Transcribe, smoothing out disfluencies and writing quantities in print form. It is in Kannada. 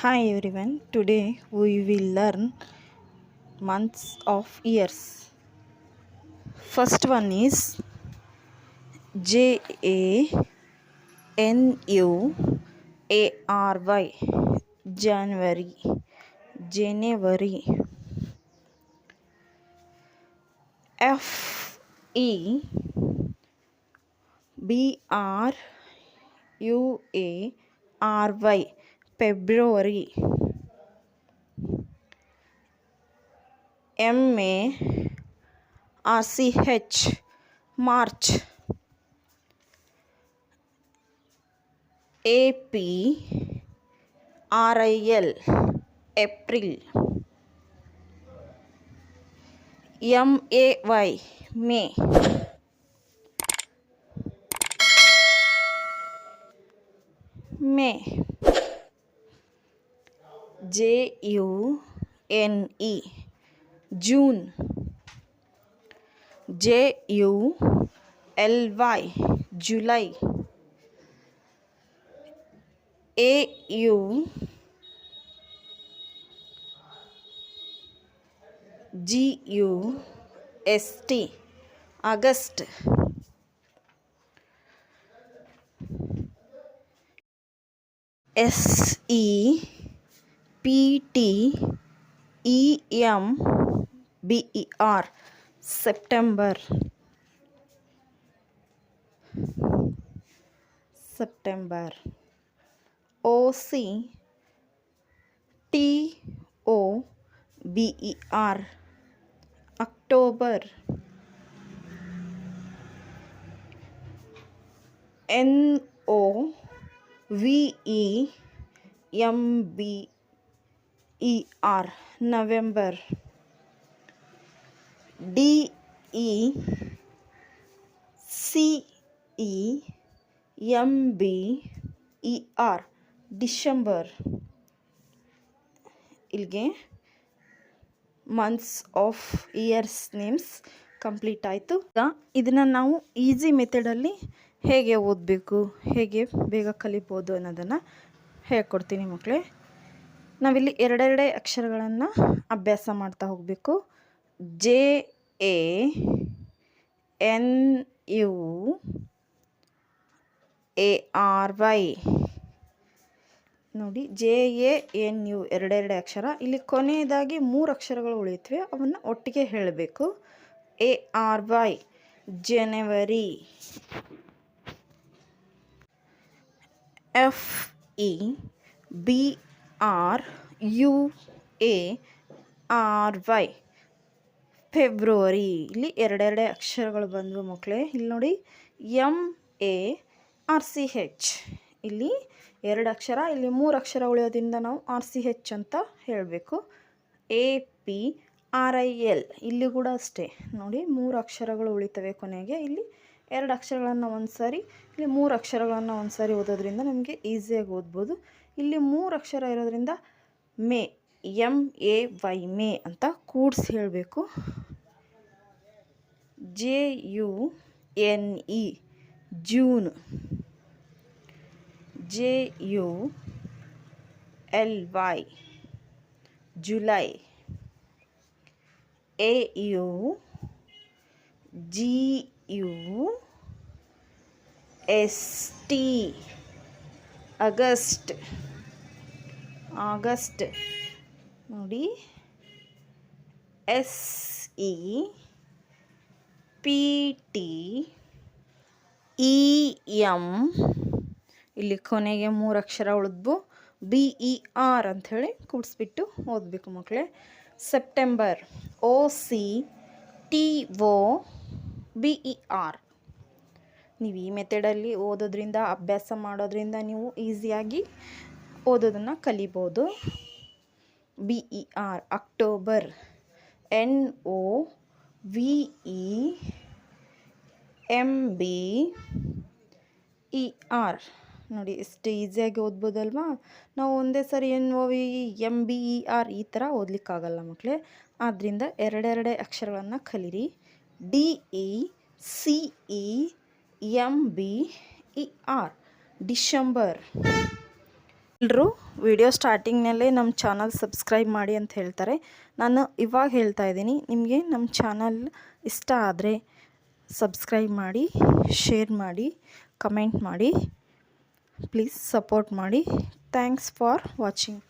Hi everyone, today we will learn months of years. First one is January, January. January. February, February. March, March. April, April. May, May. June, June. July, July. August, August. September, September. September. October, October. November, November. December, December. ಇಲ್ಲಿಗೆ months of years names complete ಆಯಿತು. ಈಗ ಇದನ್ನು ನಾವು ಈಸಿ ಮೆಥಡಲ್ಲಿ ಹೇಗೆ ಓದಬೇಕು, ಹೇಗೆ ಬೇಗ ಕಲಿಬೋದು ಅನ್ನೋದನ್ನು ಹೇಳ್ಕೊಡ್ತೀನಿ ಮಕ್ಕಳೇ. ನಾವಿಲ್ಲಿ ಎರಡೆರಡೇ ಅಕ್ಷರಗಳನ್ನು ಅಭ್ಯಾಸ ಮಾಡ್ತಾ ಹೋಗಬೇಕು. JANUARY ನೋಡಿ, JANU ಎರಡೆರಡೇ ಅಕ್ಷರ. ಇಲ್ಲಿ ಕೊನೆಯದಾಗಿ 3 ಅಕ್ಷರಗಳು ಉಳಿಯುತ್ತವೆ, ಅವನ್ನು ಒಟ್ಟಿಗೆ ಹೇಳಬೇಕು. ARY ಜನವರಿ. FEBRUARY February. ಇಲ್ಲಿ ಎರಡೆರಡೇ ಅಕ್ಷರಗಳು ಬಂದವು ಮಕ್ಕಳೇ. ಇಲ್ಲಿ ನೋಡಿ, MARCH. ಇಲ್ಲಿ 2 ಅಕ್ಷರ, ಇಲ್ಲಿ 3 ಅಕ್ಷರ ಉಳಿಯೋದ್ರಿಂದ ನಾವು RCH ಅಂತ ಹೇಳಬೇಕು. APRIL ಇಲ್ಲಿ ಕೂಡ ಅಷ್ಟೇ ನೋಡಿ, 3 ಅಕ್ಷರಗಳು ಉಳಿತವೆ ಕೊನೆಗೆ. ಇಲ್ಲಿ 2 ಅಕ್ಷರಗಳನ್ನು ಒಂದು ಸಾರಿ, ಇಲ್ಲಿ 3 ಅಕ್ಷರಗಳನ್ನು ಒಂದು ಸಾರಿ ಓದೋದ್ರಿಂದ ನಮಗೆ ಈಸಿಯಾಗಿ ಓದ್ಬೋದು. ಇಲ್ಲಿ 3 ಅಕ್ಷರ ಇರೋದ್ರಿಂದ ಮೇ, MAY ಮೇ ಅಂತ ಕೂಡಿಸಿ ಹೇಳಬೇಕು. JUNE June. JULY July. AUGUST August, August ನೋಡಿ. SEPTEM ಇಲ್ಲಿ ಕೊನೆಗೆ 3 ಅಕ್ಷರ ಉಳಿದ್ವು. BER ಅಂಥೇಳಿ ಕೂಡಿಸ್ಬಿಟ್ಟು ಓದಬೇಕು ಮಕ್ಕಳೇ. September, OCTOBER. ನೀವು ಈ ಮೆಥಡಲ್ಲಿ ಓದೋದ್ರಿಂದ, ಅಭ್ಯಾಸ ಮಾಡೋದ್ರಿಂದ ನೀವು ಈಸಿಯಾಗಿ ಓದೋದನ್ನು ಕಲಿಬೋದು. BER October. NOVEMBER ನೋಡಿ, ಎಷ್ಟು ಈಸಿಯಾಗಿ ಓದ್ಬೋದಲ್ವಾ. ನಾವು ಒಂದೇ ಸರಿ NOVEMBER ಈ ಥರ ಓದಲಿಕ್ಕಾಗಲ್ಲ ಮಕ್ಕಳೇ. ಆದ್ದರಿಂದ ಎರಡೆರಡೇ ಅಕ್ಷರಗಳನ್ನು ಕಲೀರಿ. DECEMBER December. ಎಲ್ಲರೂ ವಿಡಿಯೋ ಸ್ಟಾರ್ಟಿಂಗ್ನಲ್ಲೇ ನಮ್ಮ ಚಾನಲ್ ಸಬ್ಸ್ಕ್ರೈಬ್ ಮಾಡಿ ಅಂತ ಹೇಳ್ತಾರೆ. ನಾನು ಇವಾಗ ಹೇಳ್ತಾ ಇದ್ದೀನಿ, ನಿಮಗೆ ನಮ್ಮ ಚಾನಲ್ ಇಷ್ಟ ಆದರೆ ಸಬ್ಸ್ಕ್ರೈಬ್ ಮಾಡಿ, ಶೇರ್ ಮಾಡಿ, ಕಮೆಂಟ್ ಮಾಡಿ, ಪ್ಲೀಸ್ ಸಪೋರ್ಟ್ ಮಾಡಿ. Thanks for watching.